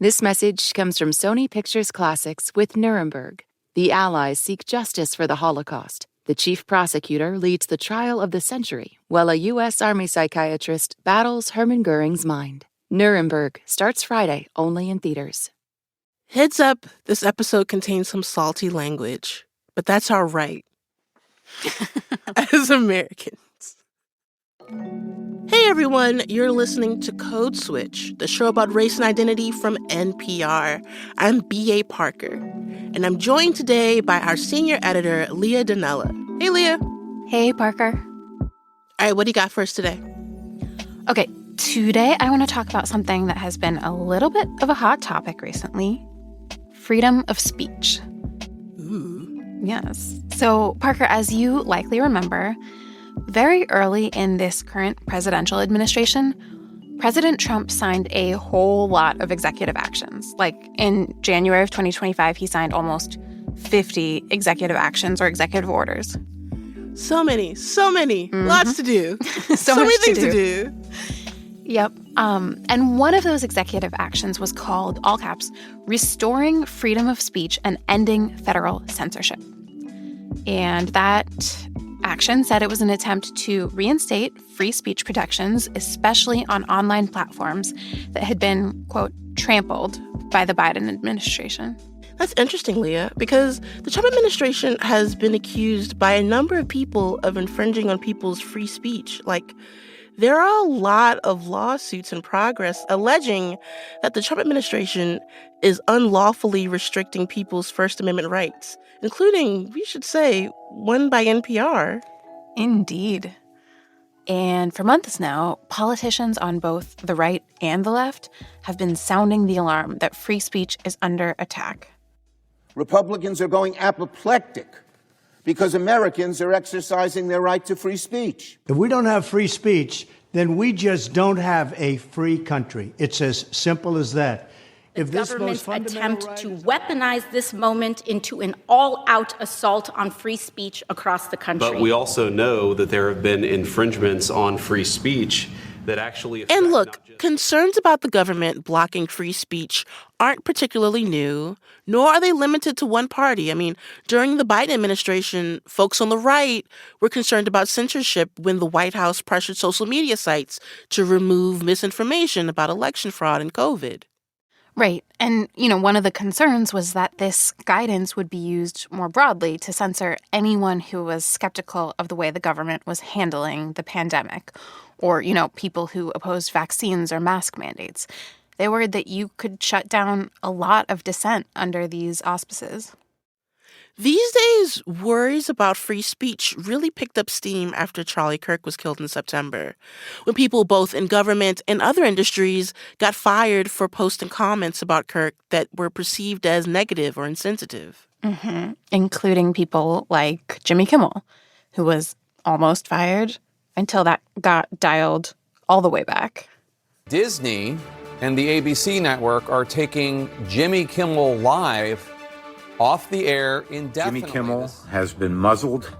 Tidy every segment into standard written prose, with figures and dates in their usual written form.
This message comes from Sony Pictures Classics with Nuremberg. The Allies seek justice for the Holocaust. The chief prosecutor leads the trial of the century, while a U.S. Army psychiatrist battles Hermann Goering's mind. Nuremberg starts Friday, only in theaters. Heads up, this episode contains some salty language, but that's our right as Americans. Hey everyone, you're listening to Code Switch, the show about race and identity from NPR. I'm B.A. Parker, and I'm joined today by our senior editor, Leah Donnella. Hey, Leah. Hey, Parker. All right, what do you got for us today? Okay, today I want to talk about something that has been a little bit of a hot topic recently. Freedom of speech. Ooh. Yes. So, Parker, as you likely remember, very early in this current presidential administration, President Trump signed a whole lot of executive actions. Like in January of 2025, he signed almost 50 executive actions or executive orders. So many. Mm-hmm. Lots to do. so many things to do. Yep. And one of those executive actions was called, all caps, Restoring Freedom of Speech and Ending Federal Censorship. And that action said it was an attempt to reinstate free speech protections, especially on online platforms that had been, quote, trampled by the Biden administration. That's interesting, Leah, because the Trump administration has been accused by a number of people of infringing on people's free speech. Like, there are a lot of lawsuits in progress alleging that the Trump administration is unlawfully restricting people's First Amendment rights, including, we should say, one by NPR. Indeed. And for months now, politicians on both the right and the left have been sounding the alarm that free speech is under attack. Republicans are going apoplectic because Americans are exercising their right to free speech. If we don't have free speech, then we just don't have a free country. It's as simple as that. If this government's attempt to weaponize this moment into an all-out assault on free speech across the country. But we also know that there have been infringements on free speech that actually affect. And look, concerns about the government blocking free speech aren't particularly new, nor are they limited to one party. I mean, during the Biden administration, folks on the right were concerned about censorship when the White House pressured social media sites to remove misinformation about election fraud and COVID. Right. And, one of the concerns was that this guidance would be used more broadly to censor anyone who was skeptical of the way the government was handling the pandemic or, people who opposed vaccines or mask mandates. They worried that you could shut down a lot of dissent under these auspices. These days, worries about free speech really picked up steam after Charlie Kirk was killed in September, when people both in government and other industries got fired for posting comments about Kirk that were perceived as negative or insensitive. Mm-hmm. Including people like Jimmy Kimmel, who was almost fired until that got dialed all the way back. Disney and the ABC network are taking Jimmy Kimmel Live off the air indefinitely. Jimmy Kimmel has been muzzled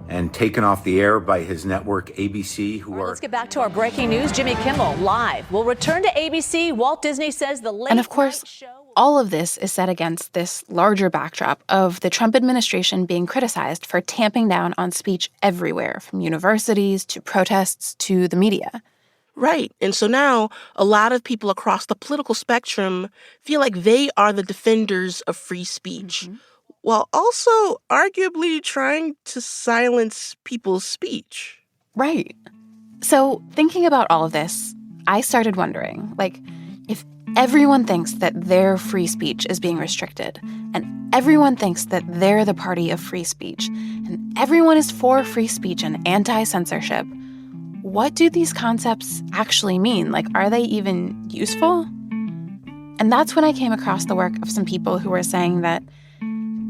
and taken off the air by his network, ABC, Let's get back to our breaking news. Jimmy Kimmel Live will return to ABC. Walt Disney says the late And of course, all of this is set against this larger backdrop of the Trump administration being criticized for tamping down on speech everywhere, from universities to protests to the media. Right. And so now a lot of people across the political spectrum feel like they are the defenders of free speech, while also arguably trying to silence people's speech. Right. So thinking about all of this, I started wondering, if everyone thinks that their free speech is being restricted, and everyone thinks that they're the party of free speech, and everyone is for free speech and anti-censorship, what do these concepts actually mean? Are they even useful? And that's when I came across the work of some people who were saying that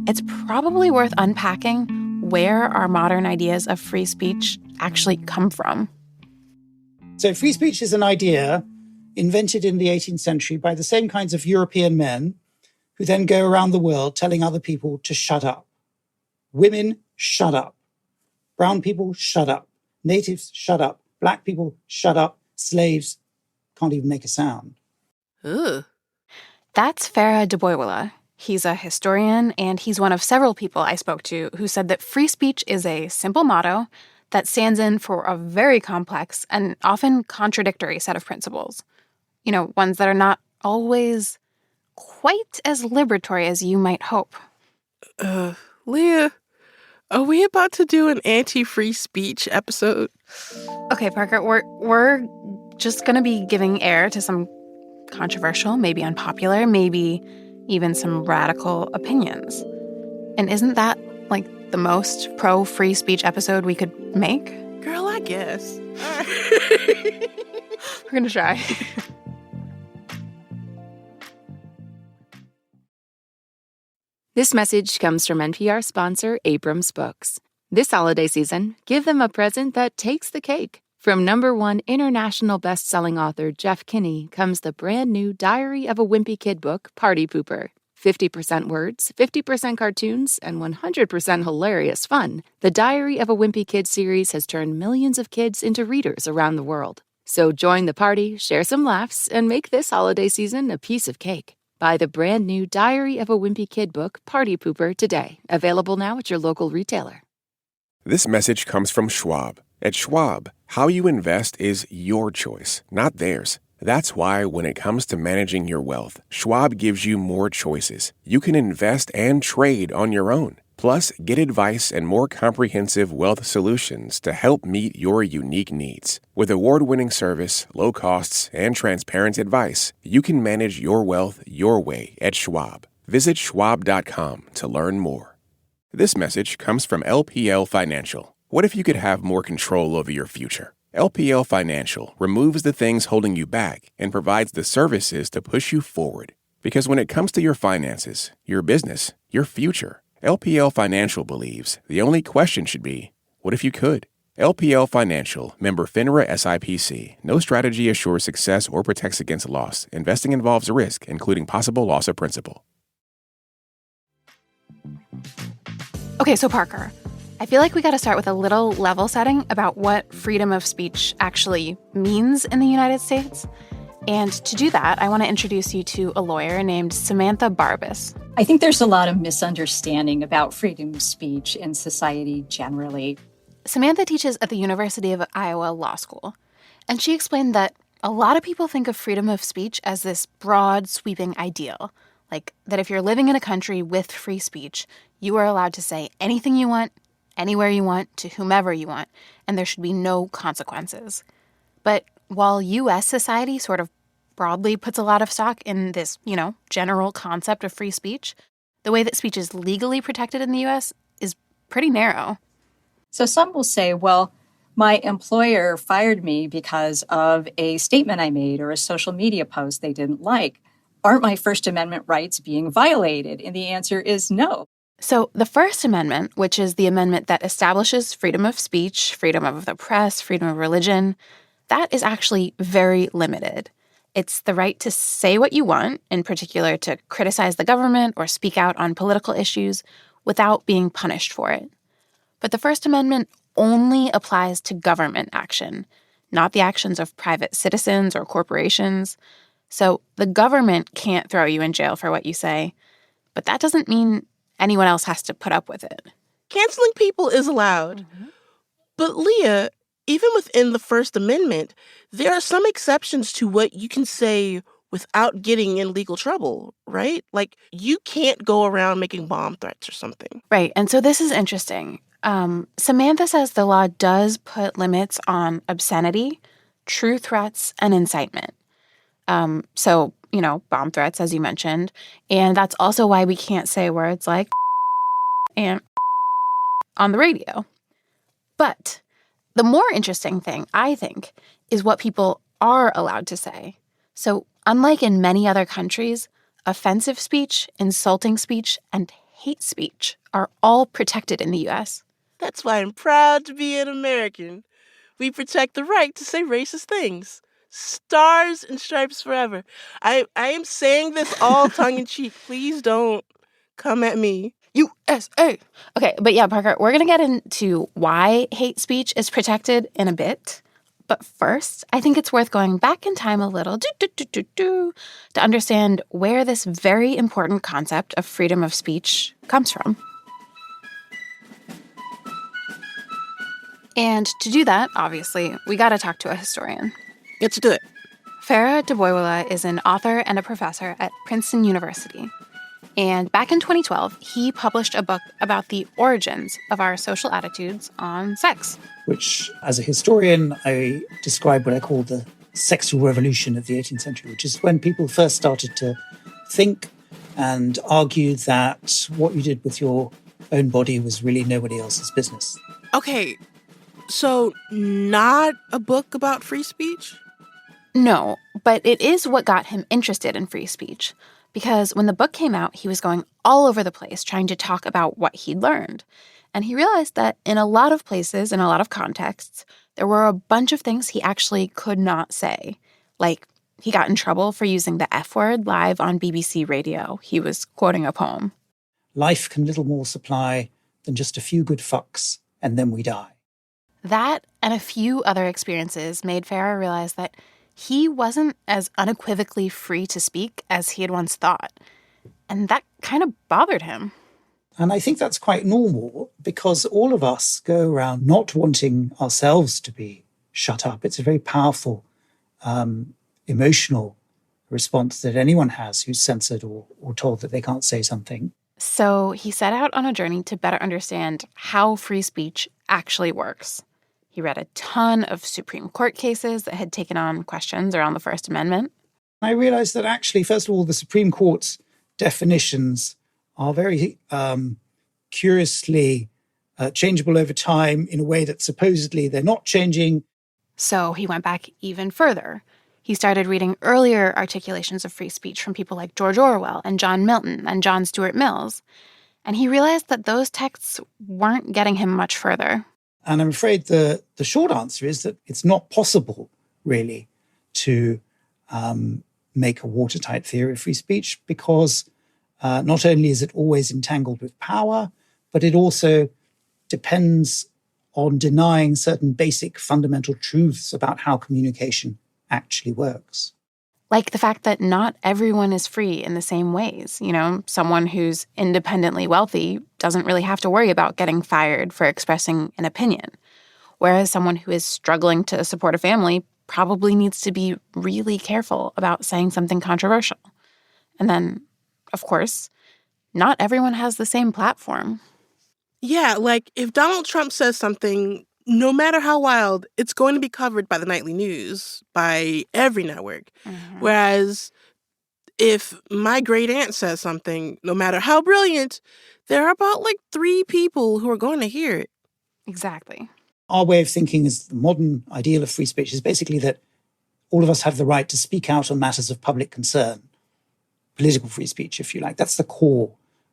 it's probably worth unpacking where our modern ideas of free speech actually come from. So free speech is an idea invented in the 18th century by the same kinds of European men who then go around the world telling other people to shut up. Women, shut up. Brown people, shut up. Natives, shut up. Black people, shut up. Slaves can't even make a sound. Ugh. That's Farah Deboiwala. He's a historian, and he's one of several people I spoke to who said that free speech is a simple motto that stands in for a very complex and often contradictory set of principles. You know, ones that are not always quite as liberatory as you might hope. Leah, are we about to do an anti-free speech episode? Okay, Parker, we're just going to be giving air to some controversial, maybe unpopular, maybe even some radical opinions. And isn't that, like, the most pro-free speech episode we could make? Girl, I guess. We're going to try. This message comes from NPR sponsor Abrams Books. This holiday season, give them a present that takes the cake. From #1 international best-selling author Jeff Kinney comes the brand new Diary of a Wimpy Kid book, Party Pooper. 50% words, 50% cartoons, and 100% hilarious fun. The Diary of a Wimpy Kid series has turned millions of kids into readers around the world. So join the party, share some laughs, and make this holiday season a piece of cake. Buy the brand new Diary of a Wimpy Kid book, Party Pooper, today. Available now at your local retailer. This message comes from Schwab. At Schwab, how you invest is your choice, not theirs. That's why when it comes to managing your wealth, Schwab gives you more choices. You can invest and trade on your own. Plus, get advice and more comprehensive wealth solutions to help meet your unique needs. With award-winning service, low costs, and transparent advice, you can manage your wealth your way at Schwab. Visit schwab.com to learn more. This message comes from LPL Financial. What if you could have more control over your future? LPL Financial removes the things holding you back and provides the services to push you forward. Because when it comes to your finances, your business, your future, LPL Financial believes the only question should be, what if you could? LPL Financial, member FINRA SIPC. No strategy assures success or protects against loss. Investing involves risk, including possible loss of principal. Okay, so Parker, I feel like we got to start with a little level setting about what freedom of speech actually means in the United States. And to do that, I want to introduce you to a lawyer named Samantha Barbas. I think there's a lot of misunderstanding about freedom of speech in society generally. Samantha teaches at the University of Iowa Law School, and she explained that a lot of people think of freedom of speech as this broad, sweeping ideal, like that if you're living in a country with free speech, you are allowed to say anything you want, anywhere you want, to whomever you want, and there should be no consequences. But while U.S. society sort of broadly puts a lot of stock in this, general concept of free speech, the way that speech is legally protected in the U.S. is pretty narrow. So some will say, well, my employer fired me because of a statement I made or a social media post they didn't like. Aren't my First Amendment rights being violated? And the answer is no. So the First Amendment, which is the amendment that establishes freedom of speech, freedom of the press, freedom of religion, that is actually very limited. It's the right to say what you want, in particular to criticize the government or speak out on political issues without being punished for it. But the First Amendment only applies to government action, not the actions of private citizens or corporations. So the government can't throw you in jail for what you say, but that doesn't mean anyone else has to put up with it. Canceling people is allowed. Mm-hmm. But Leah, even within the First Amendment, there are some exceptions to what you can say without getting in legal trouble, right? Like, you can't go around making bomb threats or something. Right, and so this is interesting. Samantha says the law does put limits on obscenity, true threats, and incitement. So, bomb threats, as you mentioned. And that's also why we can't say words like and on the radio. But the more interesting thing, I think, is what people are allowed to say. So, unlike in many other countries, offensive speech, insulting speech, and hate speech are all protected in the U.S. That's why I'm proud to be an American. We protect the right to say racist things. Stars and stripes forever. I am saying this all tongue-in-cheek. Please don't come at me. USA. Okay, but yeah, Parker, we're going to get into why hate speech is protected in a bit. But first, I think it's worth going back in time a little to understand where this very important concept of freedom of speech comes from. And to do that, obviously, we got to talk to a historian. Let's do it. Farah Deboiwala is an author and a professor at Princeton University. And back in 2012, he published a book about the origins of our social attitudes on sex. Which, as a historian, I describe what I call the sexual revolution of the 18th century, which is when people first started to think and argue that what you did with your own body was really nobody else's business. Okay, so not a book about free speech? No, but it is what got him interested in free speech. Because when the book came out, he was going all over the place trying to talk about what he'd learned. And he realized that in a lot of places, in a lot of contexts, there were a bunch of things he actually could not say. Like, he got in trouble for using the F word live on BBC Radio. He was quoting a poem. Life can little more supply than just a few good fucks, and then we die. That and a few other experiences made Farah realize that he wasn't as unequivocally free to speak as he had once thought. And that kind of bothered him. And I think that's quite normal because all of us go around not wanting ourselves to be shut up. It's a very powerful emotional response that anyone has who's censored or told that they can't say something. So he set out on a journey to better understand how free speech actually works. He read a ton of Supreme Court cases that had taken on questions around the First Amendment. I realized that actually, first of all, the Supreme Court's definitions are very curiously changeable over time in a way that supposedly they're not changing. So he went back even further. He started reading earlier articulations of free speech from people like George Orwell and John Milton and John Stuart Mills. And he realized that those texts weren't getting him much further. And I'm afraid the short answer is that it's not possible, really, to make a watertight theory of free speech because not only is it always entangled with power, but it also depends on denying certain basic fundamental truths about how communication actually works. Like the fact that not everyone is free in the same ways. You know, someone who's independently wealthy doesn't really have to worry about getting fired for expressing an opinion. Whereas someone who is struggling to support a family probably needs to be really careful about saying something controversial. And then, of course, not everyone has the same platform. Yeah, like if Donald Trump says something, no matter how wild, it's going to be covered by the nightly news, by every network. Mm-hmm. Whereas if my great aunt says something, no matter how brilliant, there are about like 3 people who are going to hear it. Exactly. Our way of thinking is the modern ideal of free speech is basically that all of us have the right to speak out on matters of public concern. Political free speech, if you like. That's the core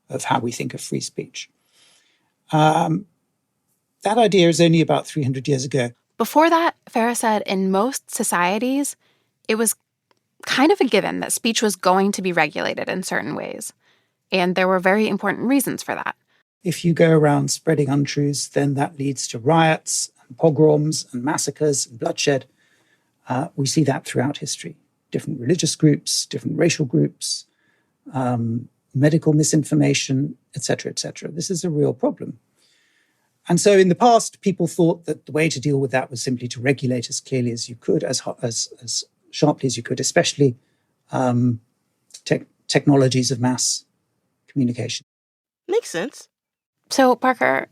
of how we think of free speech. That idea is only about 300 years ago. Before that, Farah said in most societies, it was kind of a given that speech was going to be regulated in certain ways. And there were very important reasons for that. If you go around spreading untruths, then that leads to riots and pogroms and massacres and bloodshed. We see that throughout history. Different religious groups, different racial groups, medical misinformation, etc., etc. This is a real problem. And so in the past, people thought that the way to deal with that was simply to regulate as clearly as you could, as sharply as you could, especially technologies of mass communication. Makes sense. So, Parker,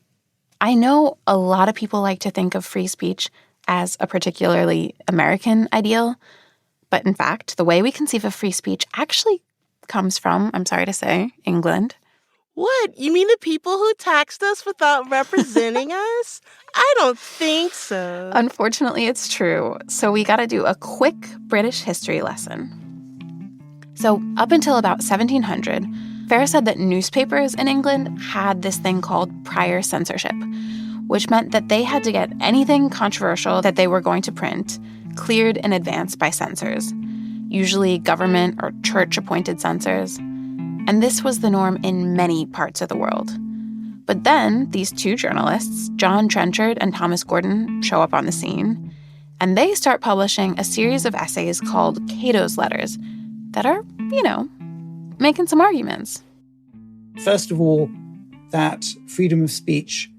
I know a lot of people like to think of free speech as a particularly American ideal, but in fact, the way we conceive of free speech actually comes from, I'm sorry to say, England. What? You mean the people who taxed us without representing us? I don't think so. Unfortunately, it's true. So we got to do a quick British history lesson. So up until about 1700, Farah said that newspapers in England had this thing called prior censorship, which meant that they had to get anything controversial that they were going to print cleared in advance by censors, usually government or church-appointed censors. And this was the norm in many parts of the world. But then these 2 journalists, John Trenchard and Thomas Gordon, show up on the scene, And they start publishing a series of essays called Cato's Letters that are, making some arguments. First of all, that freedom of speech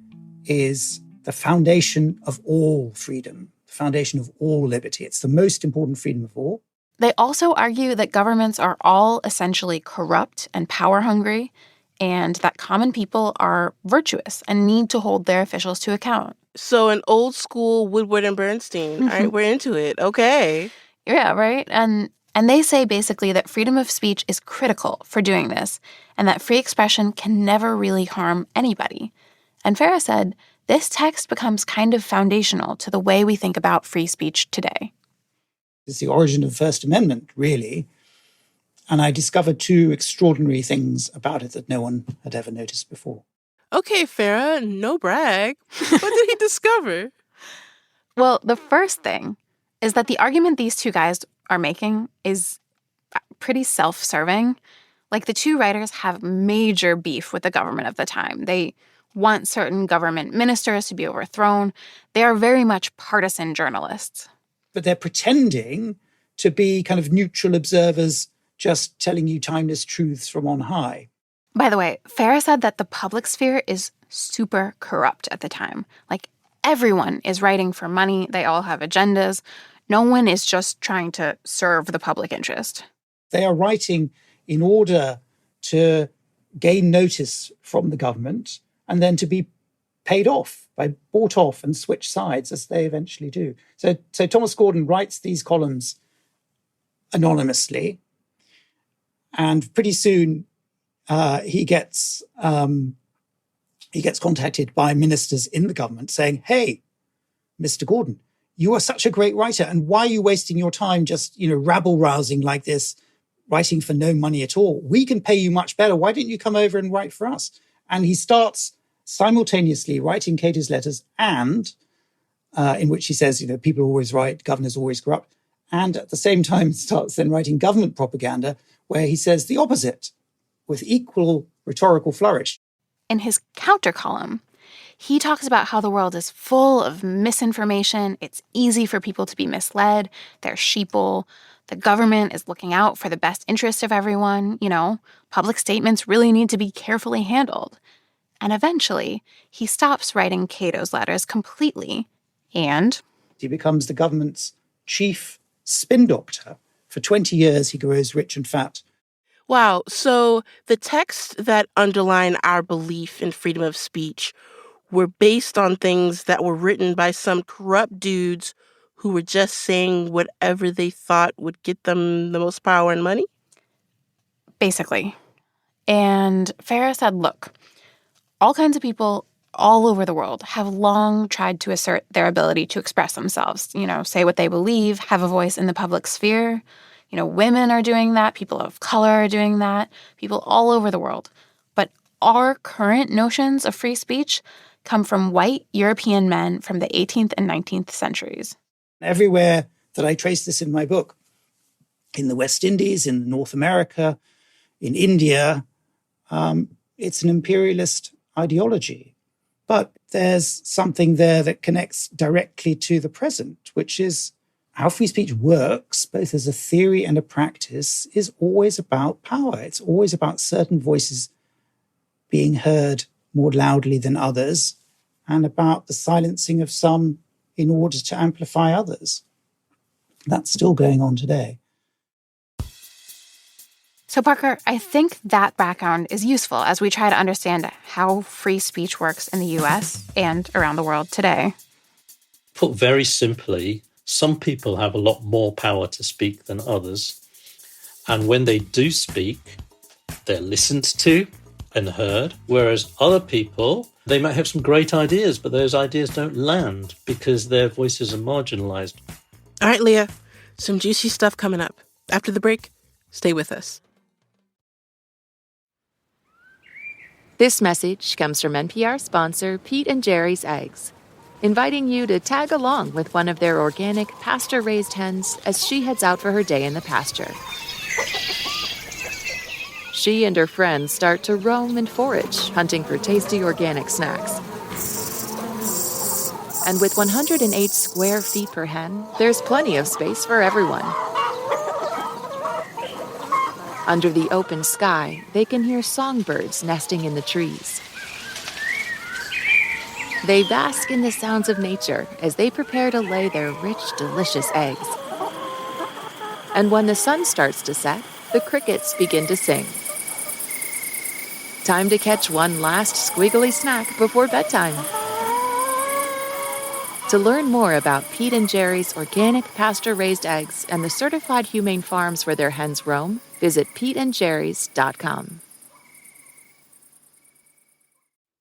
is the foundation of all freedom, the foundation of all liberty. It's the most important freedom of all. They also argue that governments are all essentially corrupt and power-hungry, and that common people are virtuous and need to hold their officials to account. So an old school Woodward and Bernstein. All right, we're into it. Okay. Yeah, right? And they say basically that freedom of speech is critical for doing this, and that free expression can never really harm anybody. And Farah said, this text becomes kind of foundational to the way we think about free speech today. It's the origin of the First Amendment, really. And I discovered two extraordinary things about it that no one had ever noticed before. Okay, Farah, no brag. What did he discover? Well, the first thing is that the argument these two guys are making is pretty self-serving. Like, the two writers have major beef with the government of the time. They want certain government ministers to be overthrown. They are very much partisan journalists. But they're pretending to be kind of neutral observers, just telling you timeless truths from on high. By the way, Farah said that the public sphere is super corrupt at the time. Like, everyone is writing for money. They all have agendas. No one is just trying to serve the public interest. They are writing in order to gain notice from the government and then to be paid off, bought off and switch sides, as they eventually do. So Thomas Gordon writes these columns anonymously, and pretty soon he gets contacted by ministers in the government saying, "Hey, Mr. Gordon, you are such a great writer, and why are you wasting your time just, rabble-rousing like this, writing for no money at all? We can pay you much better. Why don't you come over and write for us?" And he starts simultaneously writing Cato's Letters, and in which he says, people always right, governors always corrupt. And at the same time starts then writing government propaganda, where he says the opposite, with equal rhetorical flourish. In his counter column, he talks about how the world is full of misinformation. It's easy for people to be misled. They're sheeple. The government is looking out for the best interest of everyone. Public statements really need to be carefully handled. And eventually, he stops writing Cato's Letters completely, and he becomes the government's chief spin doctor. For 20 years, he grows rich and fat. Wow. So the texts that underline our belief in freedom of speech were based on things that were written by some corrupt dudes who were just saying whatever they thought would get them the most power and money? Basically. And Farah said, look, all kinds of people all over the world have long tried to assert their ability to express themselves, say what they believe, have a voice in the public sphere. Women are doing that. People of color are doing that. People all over the world. But our current notions of free speech come from white European men from the 18th and 19th centuries. Everywhere that I trace this in my book, in the West Indies, in North America, in India, it's an imperialist ideology. But there's something there that connects directly to the present, which is how free speech works, both as a theory and a practice, is always about power. It's always about certain voices being heard more loudly than others, and about the silencing of some in order to amplify others. That's still going on today. So, Parker, I think that background is useful as we try to understand how free speech works in the U.S. and around the world today. Put very simply, some people have a lot more power to speak than others. And when they do speak, they're listened to and heard, whereas other people, they might have some great ideas, but those ideas don't land because their voices are marginalized. All right, Leah, some juicy stuff coming up. After the break, stay with us. This message comes from NPR sponsor Pete and Jerry's Eggs, inviting you to tag along with one of their organic, pasture-raised hens as she heads out for her day in the pasture. She and her friends start to roam and forage, hunting for tasty organic snacks. And with 108 square feet per hen, there's plenty of space for everyone. Under the open sky, they can hear songbirds nesting in the trees. They bask in the sounds of nature as they prepare to lay their rich, delicious eggs. And when the sun starts to set, the crickets begin to sing. Time to catch one last squiggly snack before bedtime. To learn more about Pete and Jerry's organic pasture-raised eggs and the certified humane farms where their hens roam, visit peteandjerrys.com.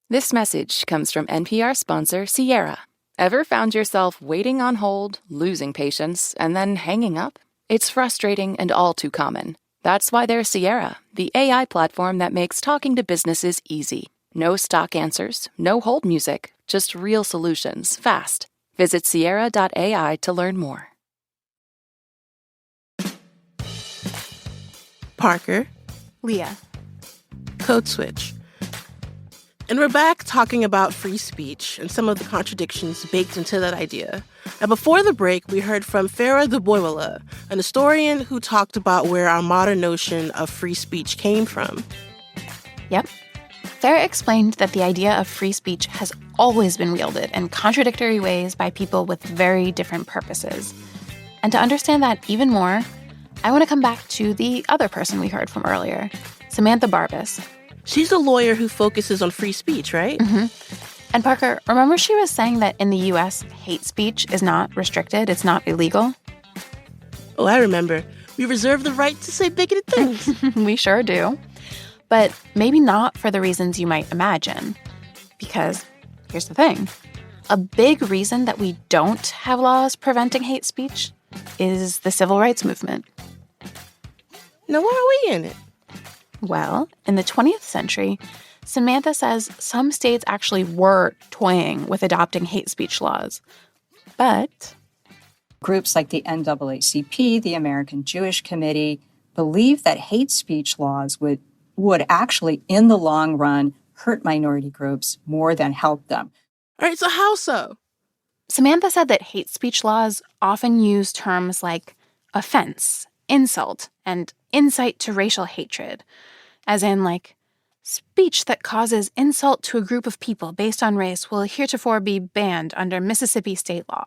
This message comes from NPR sponsor Sierra. Ever found yourself waiting on hold, losing patience, and then hanging up? It's frustrating and all too common. That's why there's Sierra, the AI platform that makes talking to businesses easy. No stock answers, no hold music, just real solutions, fast. Visit Sierra.ai to learn more. Parker. Leah. Code Switch. And we're back talking about free speech and some of the contradictions baked into that idea. Now, before the break, we heard from Farah Deboiwala, an historian who talked about where our modern notion of free speech came from. Yep. Farah explained that the idea of free speech has always been wielded in contradictory ways by people with very different purposes. And to understand that even more, I want to come back to the other person we heard from earlier, Samantha Barbas. She's a lawyer who focuses on free speech, right? Mm-hmm. And Parker, remember she was saying that in the U.S., hate speech is not restricted, it's not illegal? Oh, I remember. We reserve the right to say bigoted things. We sure do. But maybe not for the reasons you might imagine. Because here's the thing. A big reason that we don't have laws preventing hate speech is the civil rights movement. Now, why are we in it? Well, in the 20th century, Samantha says some states actually were toying with adopting hate speech laws. But groups like the NAACP, the American Jewish Committee, believe that hate speech laws would actually, in the long run, hurt minority groups more than help them. All right, so how so? Samantha said that hate speech laws often use terms like offense, insult, and incite to racial hatred, as in, like, speech that causes insult to a group of people based on race will heretofore be banned under Mississippi state law.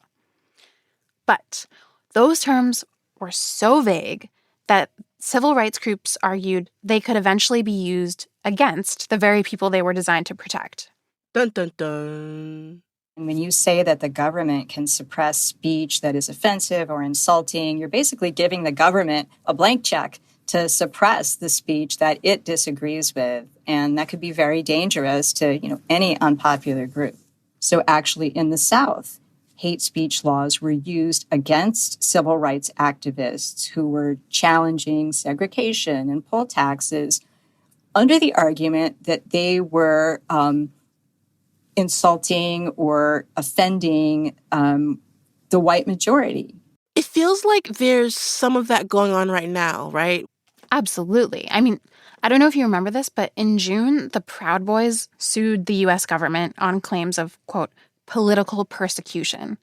But those terms were so vague that civil rights groups argued they could eventually be used against the very people they were designed to protect. Dun, dun, dun. And when you say that the government can suppress speech that is offensive or insulting, you're basically giving the government a blank check to suppress the speech that it disagrees with. And that could be very dangerous to, any unpopular group. So actually in the South, hate speech laws were used against civil rights activists who were challenging segregation and poll taxes under the argument that they were insulting or offending the white majority. It feels like there's some of that going on right now, right? Absolutely. I mean, I don't know if you remember this, but in June, the Proud Boys sued the U.S. government on claims of, quote, political persecution.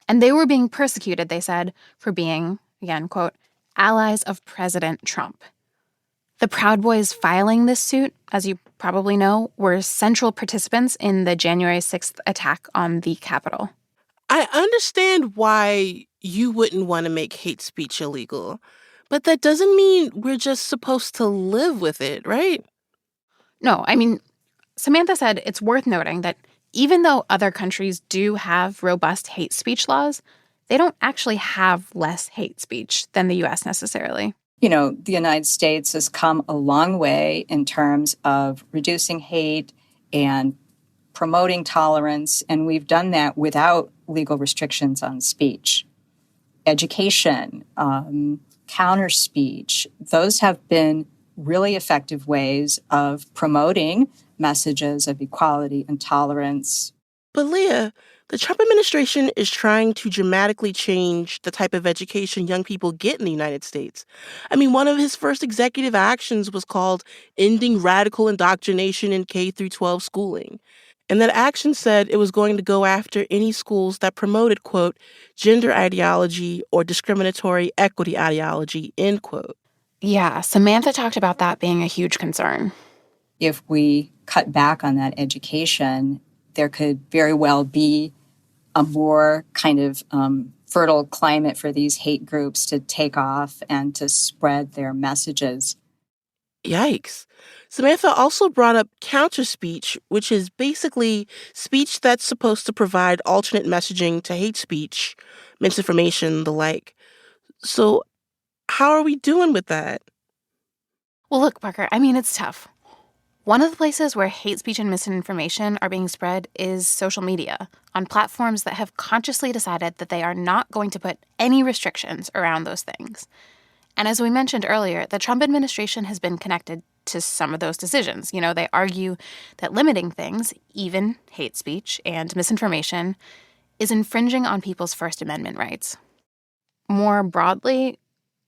And they were being persecuted, they said, for being, again, quote, allies of President Trump. The Proud Boys filing this suit, as you probably know, were central participants in the January 6th attack on the Capitol. I understand why you wouldn't want to make hate speech illegal, but that doesn't mean we're just supposed to live with it, right? No, I mean, Samantha said it's worth noting that even though other countries do have robust hate speech laws, they don't actually have less hate speech than the U.S. necessarily. The United States has come a long way in terms of reducing hate and promoting tolerance, and we've done that without legal restrictions on speech. Education, counter speech, those have been really effective ways of promoting messages of equality and tolerance. But Leah, the Trump administration is trying to dramatically change the type of education young people get in the United States. I mean, one of his first executive actions was called Ending Radical Indoctrination in K-12 Schooling. And that action said it was going to go after any schools that promoted, quote, gender ideology or discriminatory equity ideology, end quote. Yeah, Samantha talked about that being a huge concern. If we cut back on that education, there could very well be a more kind of fertile climate for these hate groups to take off and to spread their messages. Yikes. Samantha also brought up counter speech, which is basically speech that's supposed to provide alternate messaging to hate speech, misinformation, the like. So how are we doing with that? Well, look, Parker, I mean, it's tough. One of the places where hate speech and misinformation are being spread is social media, on platforms that have consciously decided that they are not going to put any restrictions around those things. And as we mentioned earlier, the Trump administration has been connected to some of those decisions. You know, they argue that limiting things, even hate speech and misinformation, is infringing on people's First Amendment rights. More broadly,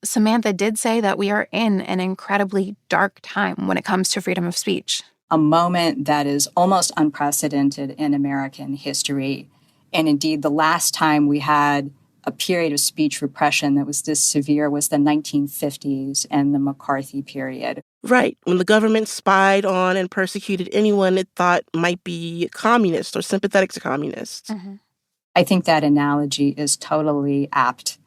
Samantha did say that we are in an incredibly dark time when it comes to freedom of speech. A moment that is almost unprecedented in American history. And indeed, the last time we had a period of speech repression that was this severe was the 1950s and the McCarthy period. Right, when the government spied on and persecuted anyone it thought might be communist or sympathetic to communists. Mm-hmm. I think that analogy is totally apt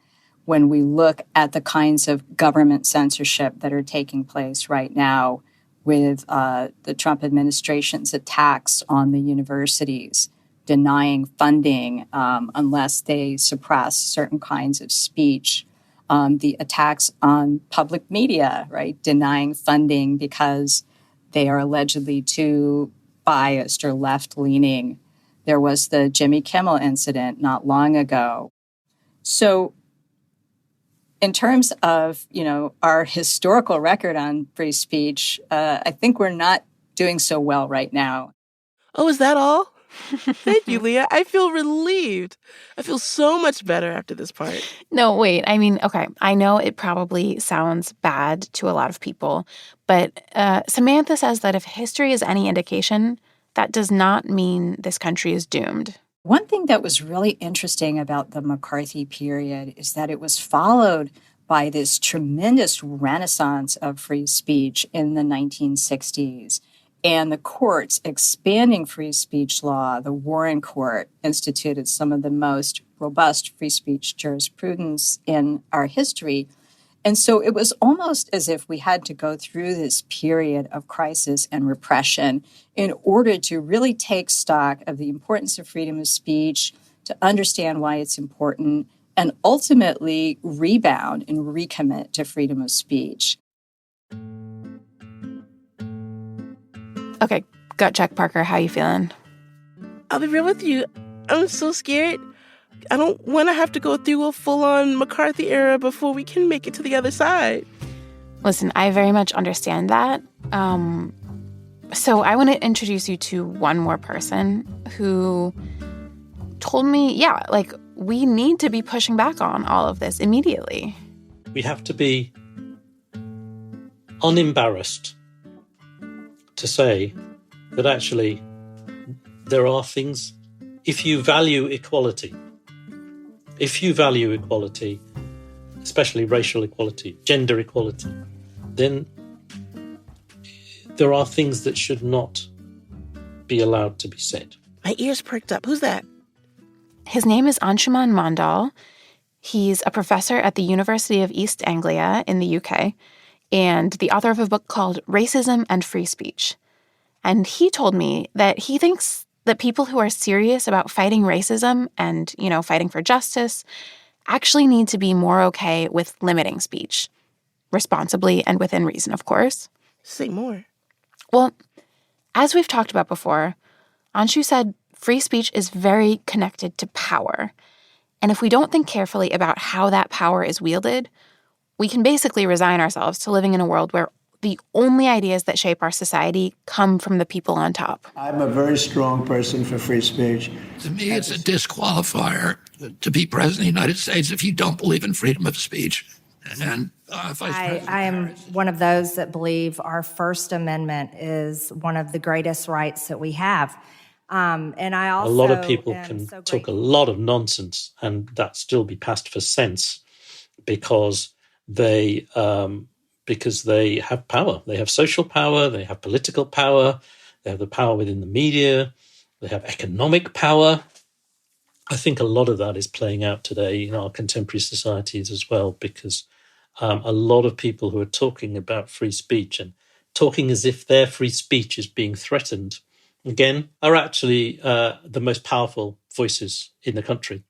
when we look at the kinds of government censorship that are taking place right now with the Trump administration's attacks on the universities, denying funding unless they suppress certain kinds of speech, the attacks on public media, right, denying funding because they are allegedly too biased or left-leaning. There was the Jimmy Kimmel incident not long ago. So in terms of, our historical record on free speech, I think we're not doing so well right now. Oh, is that all? Thank you, Leah. I feel relieved. I feel so much better after this part. No, wait. I mean, okay, I know it probably sounds bad to a lot of people, but Samantha says that if history is any indication, that does not mean this country is doomed. One thing that was really interesting about the McCarthy period is that it was followed by this tremendous renaissance of free speech in the 1960s. And the courts expanding free speech law, the Warren Court instituted some of the most robust free speech jurisprudence in our history. And so it was almost as if we had to go through this period of crisis and repression in order to really take stock of the importance of freedom of speech, to understand why it's important, and ultimately rebound and recommit to freedom of speech. Okay, gut check, Parker. How you feeling? I'll be real with you. I'm so scared. I don't want to have to go through a full-on McCarthy era before we can make it to the other side. Listen, I very much understand that. So I want to introduce you to one more person who told me, we need to be pushing back on all of this immediately. We have to be unembarrassed to say that actually there are things, if you value equality, especially racial equality, gender equality, then there are things that should not be allowed to be said. My ears perked up. Who's that? His name is Anshuman Mandal. He's a professor at the University of East Anglia in the UK and the author of a book called Racism and Free Speech. And he told me that he thinks that people who are serious about fighting racism and, fighting for justice actually need to be more okay with limiting speech, responsibly and within reason, of course. Say more. Well, as we've talked about before, Anshu said free speech is very connected to power. And if we don't think carefully about how that power is wielded, we can basically resign ourselves to living in a world where the only ideas that shape our society come from the people on top. I'm a very strong person for free speech. To me, it's a disqualifier to be president of the United States if you don't believe in freedom of speech. And I am one of those that believe our First Amendment is one of the greatest rights that we have. And I also a lot of people am can so talk a grateful. lot of nonsense and that still be passed for sense because they have power. They have social power, they have political power, they have the power within the media, they have economic power. I think a lot of that is playing out today in our contemporary societies as well, because a lot of people who are talking about free speech and talking as if their free speech is being threatened, again, are actually the most powerful voices in the country.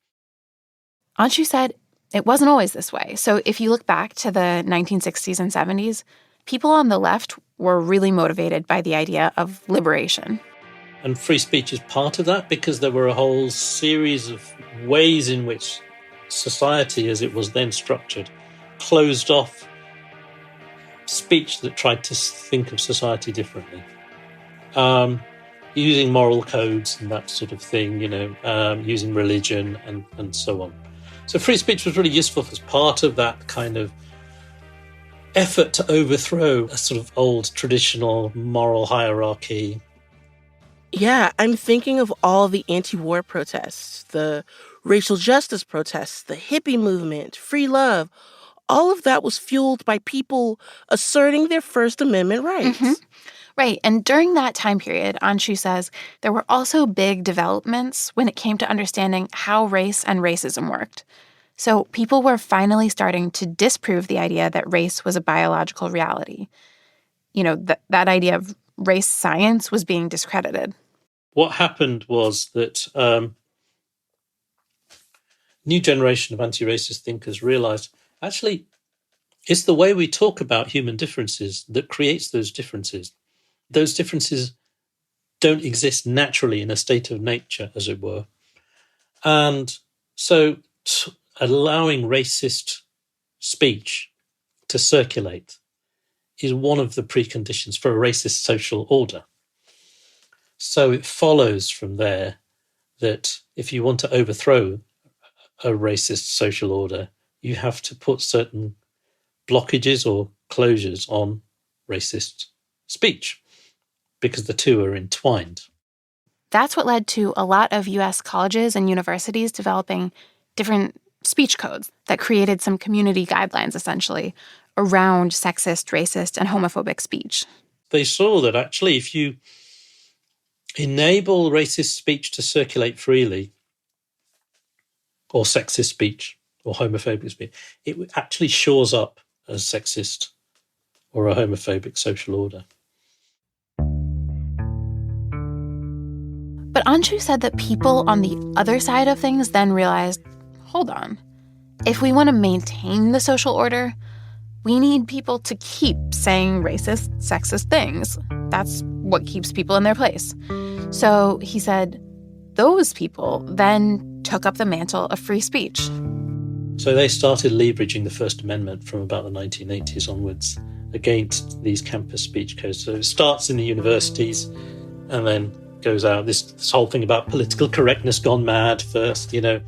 Anshu said it wasn't always this way. So if you look back to the 1960s and 70s, people on the left were really motivated by the idea of liberation. And free speech is part of that because there were a whole series of ways in which society, as it was then structured, closed off speech that tried to think of society differently. Using moral codes and that sort of thing, using religion and so on. So free speech was really useful as part of that kind of effort to overthrow a sort of old traditional moral hierarchy. Yeah, I'm thinking of all the anti-war protests, the racial justice protests, the hippie movement, free love. All of that was fueled by people asserting their First Amendment rights. Mm-hmm. Right. And during that time period, Anshu says, there were also big developments when it came to understanding how race and racism worked. So people were finally starting to disprove the idea that race was a biological reality. That idea of race science was being discredited. What happened was that new generation of anti-racist thinkers realized, actually, it's the way we talk about human differences that creates those differences. Those differences don't exist naturally in a state of nature, as it were. And so allowing racist speech to circulate is one of the preconditions for a racist social order. So it follows from there that if you want to overthrow a racist social order, you have to put certain blockages or closures on racist speech, because the two are entwined. That's what led to a lot of U.S. colleges and universities developing different speech codes that created some community guidelines, essentially, around sexist, racist, and homophobic speech. They saw that actually if you enable racist speech to circulate freely, or sexist speech, or homophobic speech, it actually shores up a sexist or a homophobic social order. But Anshu said that people on the other side of things then realized, hold on, if we want to maintain the social order, we need people to keep saying racist, sexist things. That's what keeps people in their place. So he said those people then took up the mantle of free speech. So they started leveraging the First Amendment from about the 1980s onwards against these campus speech codes. So it starts in the universities and then goes out. This whole thing about political correctness gone mad first, and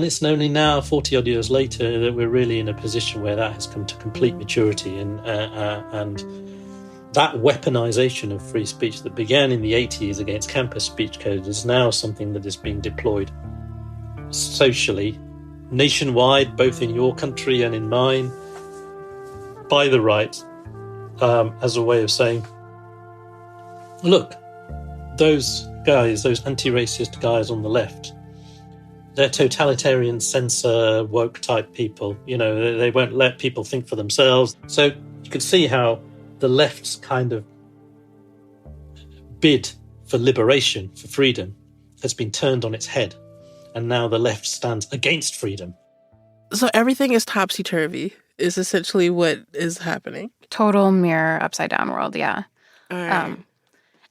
it's only now, 40-odd years later, that we're really in a position where that has come to complete maturity. And that weaponization of free speech that began in the 80s against campus speech codes is now something that is being deployed socially, nationwide, both in your country and in mine, by the right, as a way of saying, look, those guys, those anti-racist guys on the left, they're totalitarian, censor, woke type people. They won't let people think for themselves. So you can see how the left's kind of bid for liberation, for freedom, has been turned on its head. And now the left stands against freedom. So everything is topsy-turvy, is essentially what is happening. Total mirror upside down world, yeah. All right.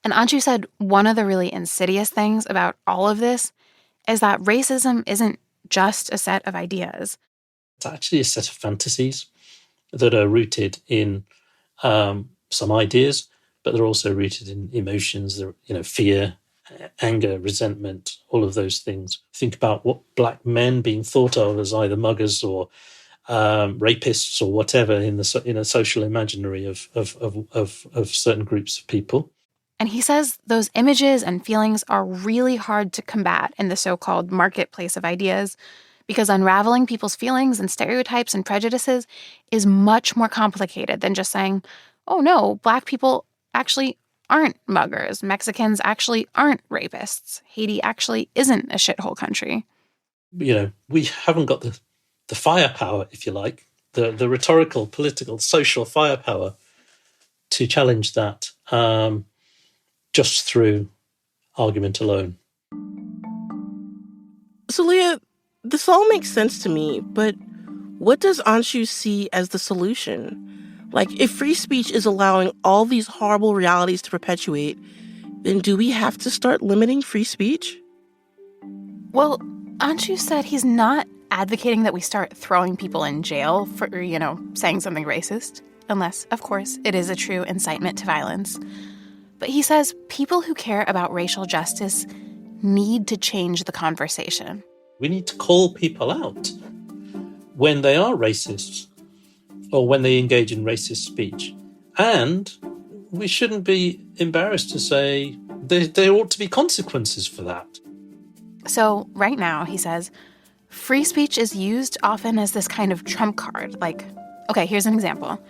And Anshu said one of the really insidious things about all of this is that racism isn't just a set of ideas. It's actually a set of fantasies that are rooted in some ideas, but they're also rooted in emotions, fear, anger, resentment, all of those things. Think about what black men being thought of as either muggers or rapists or whatever in a social imaginary of certain groups of people. And he says those images and feelings are really hard to combat in the so-called marketplace of ideas because unraveling people's feelings and stereotypes and prejudices is much more complicated than just saying, oh no, Black people actually aren't muggers, Mexicans actually aren't rapists, Haiti actually isn't a shithole country. We haven't got the firepower, if you like, the rhetorical, political, social firepower to challenge that just through argument alone. So, Leah, this all makes sense to me, but what does Anshu see as the solution? Like, if free speech is allowing all these horrible realities to perpetuate, then do we have to start limiting free speech? Well, Anshu said he's not advocating that we start throwing people in jail for, saying something racist, unless, of course, it is a true incitement to violence. But he says people who care about racial justice need to change the conversation. We need to call people out when they are racist or when they engage in racist speech. And we shouldn't be embarrassed to say there ought to be consequences for that. So right now, he says, free speech is used often as this kind of trump card. Like, okay, here's an example.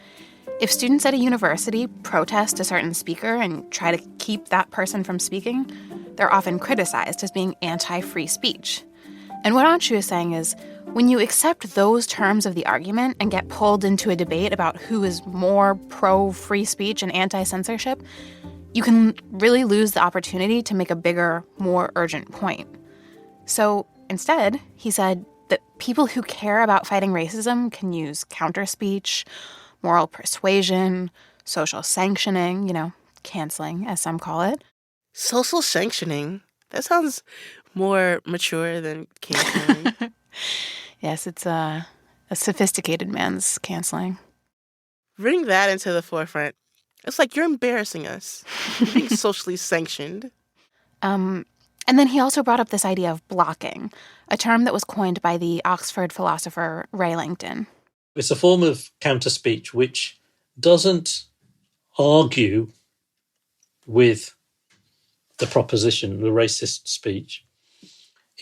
If students at a university protest a certain speaker and try to keep that person from speaking, they're often criticized as being anti-free speech. And what Anshu is saying is, when you accept those terms of the argument and get pulled into a debate about who is more pro-free speech and anti-censorship, you can really lose the opportunity to make a bigger, more urgent point. So instead, he said that people who care about fighting racism can use counter-speech, moral persuasion, social sanctioning, canceling, as some call it. Social sanctioning? That sounds more mature than canceling. Yes, it's a sophisticated man's canceling. Bring that into the forefront. It's like you're embarrassing us. You're being socially sanctioned. And then he also brought up this idea of blocking, a term that was coined by the Oxford philosopher Ray Langton. It's a form of counter-speech which doesn't argue with the proposition, the racist speech.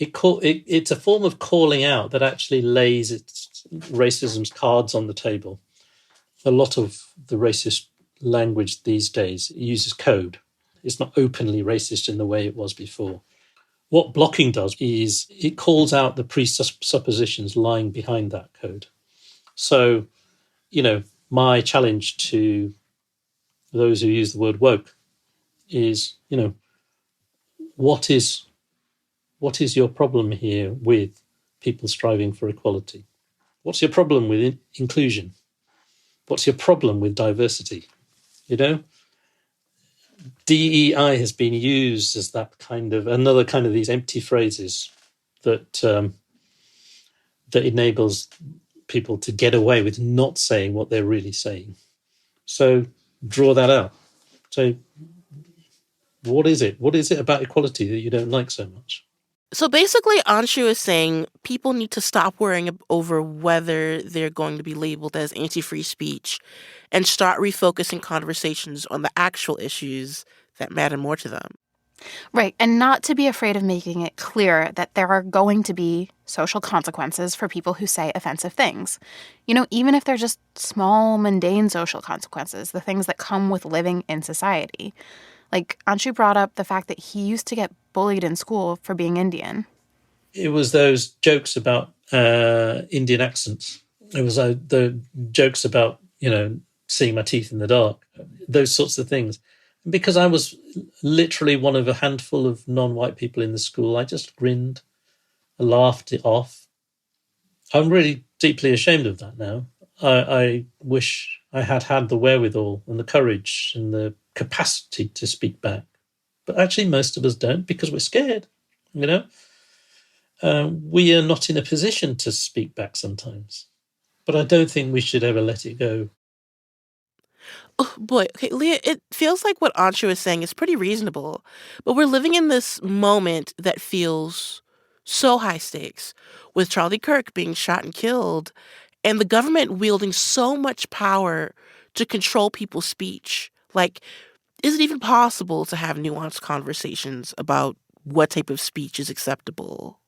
It's a form of calling out that actually lays its racism's cards on the table. A lot of the racist language these days uses code. It's not openly racist in the way it was before. What blocking does is it calls out the presuppositions lying behind that code. So, my challenge to those who use the word woke is, what is your problem here with people striving for equality? What's your problem with inclusion? What's your problem with diversity? DEI has been used as that another kind of these empty phrases that enables people to get away with not saying what they're really saying. So draw that out. So what is it? What is it about equality that you don't like so much? So basically, Anshu is saying people need to stop worrying over whether they're going to be labeled as anti-free speech and start refocusing conversations on the actual issues that matter more to them. Right, and not to be afraid of making it clear that there are going to be social consequences for people who say offensive things. Even if they're just small, mundane social consequences, the things that come with living in society. Like, Anshu brought up the fact that he used to get bullied in school for being Indian. It was those jokes about Indian accents. It was the jokes about, seeing my teeth in the dark, those sorts of things. And because I was literally one of a handful of non-white people in the school, I just grinned, I laughed it off. I'm really deeply ashamed of that now. I wish I had the wherewithal and the courage and the capacity to speak back. But actually most of us don't because we're scared, We are not in a position to speak back sometimes. But I don't think we should ever let it go. Oh, boy, okay, Leah, it feels like what Anshu is saying is pretty reasonable, but we're living in this moment that feels so high stakes, with Charlie Kirk being shot and killed, and the government wielding so much power to control people's speech. Like, Is it even possible to have nuanced conversations about what type of speech is acceptable?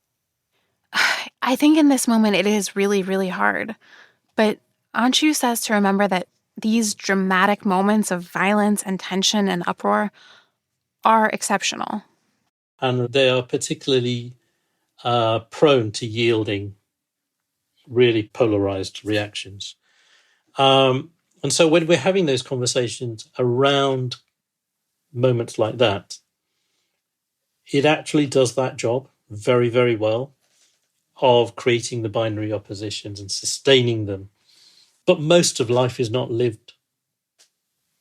I think in this moment it is really, really hard. But Anshu says to remember that these dramatic moments of violence and tension and uproar are exceptional. And they are particularly prone to yielding really polarized reactions. And so when we're having those conversations around moments like that, it actually does that job very, very well of creating the binary oppositions and sustaining them. But most of life is not lived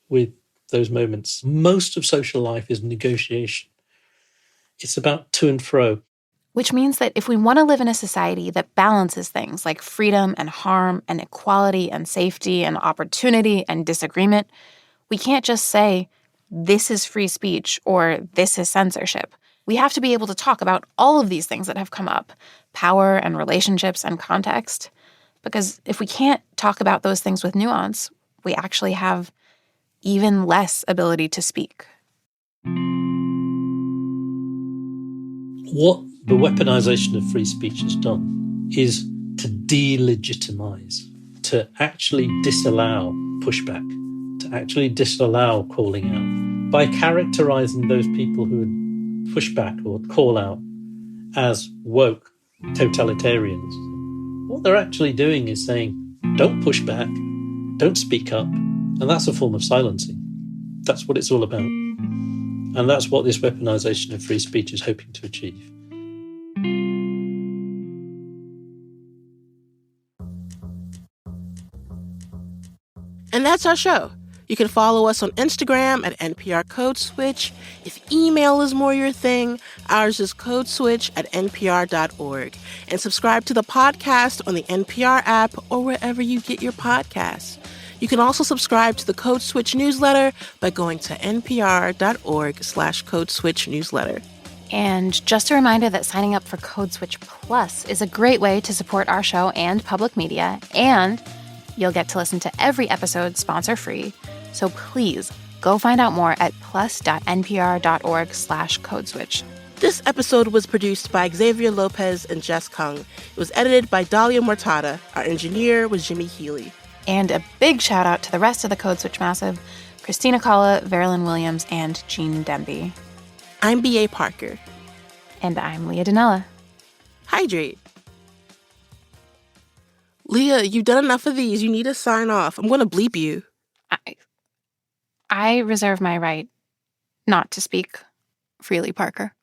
with those moments. Most of social life is negotiation. It's about to and fro. Which means that if we want to live in a society that balances things like freedom and harm and equality and safety and opportunity and disagreement, we can't just say, this is free speech or this is censorship. We have to be able to talk about all of these things that have come up, power and relationships and context. Because if we can't talk about those things with nuance, we actually have even less ability to speak. What the weaponization of free speech has done is to delegitimize, to actually disallow pushback, to actually disallow calling out. By characterizing those people who would push back or call out as woke totalitarians, what they're actually doing is saying, don't push back, don't speak up, and that's a form of silencing. That's what it's all about. And that's what this weaponization of free speech is hoping to achieve. And that's our show. You can follow us on Instagram at NPR Code Switch. If email is more your thing, ours is codeswitch@npr.org. And subscribe to the podcast on the NPR app or wherever you get your podcasts. You can also subscribe to the Code Switch newsletter by going to npr.org/codeswitchnewsletter. And just a reminder that signing up for Code Switch Plus is a great way to support our show and public media, and you'll get to listen to every episode sponsor-free. So please go find out more at plus.npr.org/codeswitch. This episode was produced by Xavier Lopez and Jess Kung. It was edited by Dahlia Mortada. Our engineer was Jimmy Healy. And a big shout out to the rest of the Code Switch Massive, Christina Kalla, Verilyn Williams, and Gene Demby. I'm B.A. Parker. And I'm Leah Donnella. Hydrate. Leah, you've done enough of these. You need to sign off. I'm going to bleep you. I reserve my right not to speak freely, Parker.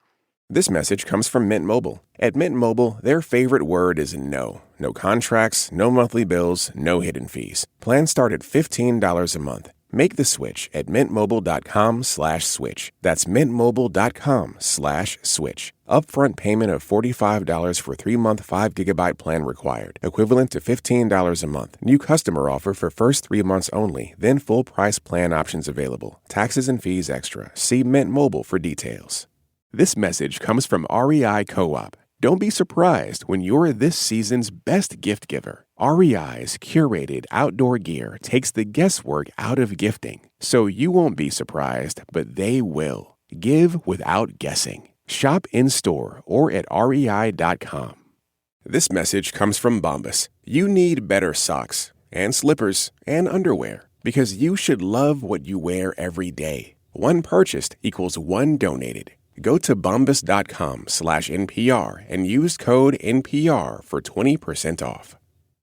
This message comes from Mint Mobile. At Mint Mobile, their favorite word is no. No contracts, no monthly bills, no hidden fees. Plans start at $15 a month. Make the switch at mintmobile.com/switch. That's mintmobile.com/switch. Upfront payment of $45 for 3-month 5GB plan required. Equivalent to $15 a month. New customer offer for first 3 months only. Then full price plan options available. Taxes and fees extra. See Mint Mobile for details. This message comes from REI Co-op. Don't be surprised when you're this season's best gift giver. REI's curated outdoor gear takes the guesswork out of gifting, so you won't be surprised, but they will. Give without guessing. Shop in-store or at rei.com. This message comes from Bombas. You need better socks and slippers and underwear because you should love what you wear every day. One purchased equals one donated. Go to bombas.com/NPR and use code NPR for 20% off.